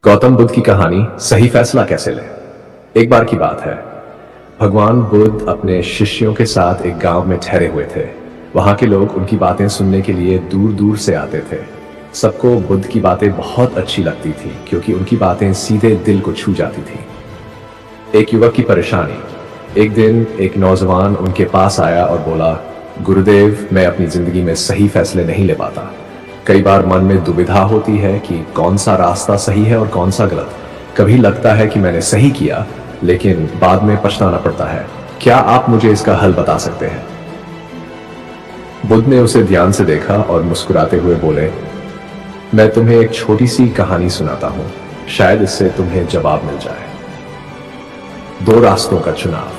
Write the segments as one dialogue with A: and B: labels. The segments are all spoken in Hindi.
A: गौतम बुद्ध की कहानी सही फैसला कैसे लें। एक बार की बात है, भगवान बुद्ध अपने शिष्यों के साथ एक गांव में ठहरे हुए थे। वहां के लोग उनकी बातें सुनने के लिए दूर दूर से आते थे। सबको बुद्ध की बातें बहुत अच्छी लगती थी क्योंकि उनकी बातें सीधे दिल को छू जाती थी। एक युवक की परेशानी। एक दिन एक नौजवान उनके पास आया और बोला, गुरुदेव, मैं अपनी जिंदगी में सही फैसले नहीं ले पाता। कई बार मन में दुविधा होती है कि कौन सा रास्ता सही है और कौन सा गलत। कभी लगता है कि मैंने सही किया, लेकिन बाद में पछताना पड़ता है। क्या आप मुझे इसका हल बता सकते हैं? बुद्ध ने उसे ध्यान से देखा और मुस्कुराते हुए बोले, मैं तुम्हें एक छोटी सी कहानी सुनाता हूं, शायद इससे तुम्हें जवाब मिल जाए। दो रास्तों का चुनाव।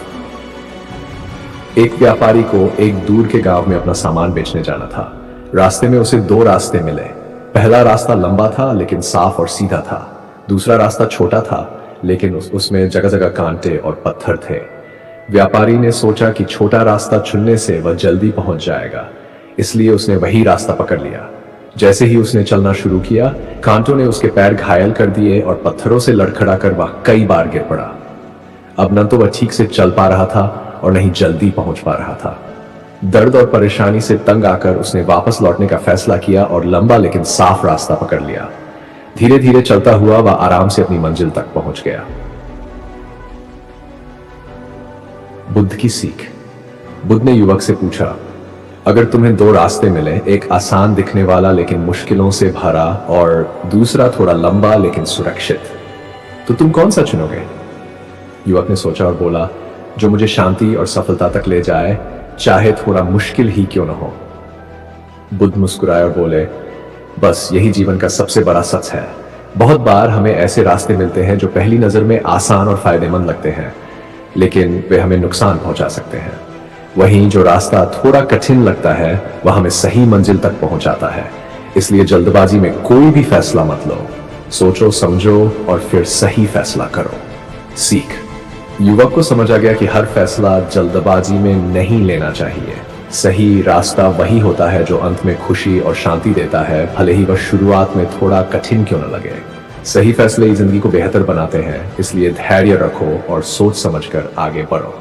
A: एक व्यापारी को एक दूर के गांव में अपना सामान बेचने जाना था। रास्ते में उसे दो रास्ते मिले। पहला रास्ता लंबा था लेकिन साफ और सीधा था। दूसरा रास्ता छोटा था लेकिन उसमें जगह जगह कांटे और पत्थर थे। व्यापारी ने सोचा कि छोटा रास्ता चुनने से वह जल्दी पहुंच जाएगा, इसलिए उसने वही रास्ता पकड़ लिया। जैसे ही उसने चलना शुरू किया, कांटों ने उसके पैर घायल कर दिए और पत्थरों से लड़खड़ा कर वह कई बार गिर पड़ा। अब न तो वह ठीक से चल पा रहा था और न ही जल्दी पहुंच पा रहा था। दर्द और परेशानी से तंग आकर उसने वापस लौटने का फैसला किया और लंबा लेकिन साफ रास्ता पकड़ लिया। धीरे धीरे चलता हुआ वह आराम से अपनी मंजिल तक पहुंच गया। बुद्ध की सीख। बुद्ध ने युवक से पूछा, अगर तुम्हें दो रास्ते मिले, एक आसान दिखने वाला लेकिन मुश्किलों से भरा और दूसरा थोड़ा लंबा लेकिन सुरक्षित, तो तुम कौन सा चुनोगे? युवक ने सोचा और बोला, जो मुझे शांति और सफलता तक ले जाए, चाहे थोड़ा मुश्किल ही क्यों न हो। बुद्ध मुस्कुराए और बोले, बस यही जीवन का सबसे बड़ा सच है। बहुत बार हमें ऐसे रास्ते मिलते हैं जो पहली नजर में आसान और फायदेमंद लगते हैं, लेकिन वे हमें नुकसान पहुंचा सकते हैं। वहीं जो रास्ता थोड़ा कठिन लगता है, वह हमें सही मंजिल तक पहुंचाता है। इसलिए जल्दबाजी में कोई भी फैसला मत लो। सोचो, समझो और फिर सही फैसला करो। सीख। युवक को समझ आ गया कि हर फैसला जल्दबाजी में नहीं लेना चाहिए। सही रास्ता वही होता है जो अंत में खुशी और शांति देता है, भले ही वह शुरुआत में थोड़ा कठिन क्यों न लगे। सही फैसले जिंदगी को बेहतर बनाते हैं, इसलिए धैर्य रखो और सोच समझकर आगे बढ़ो।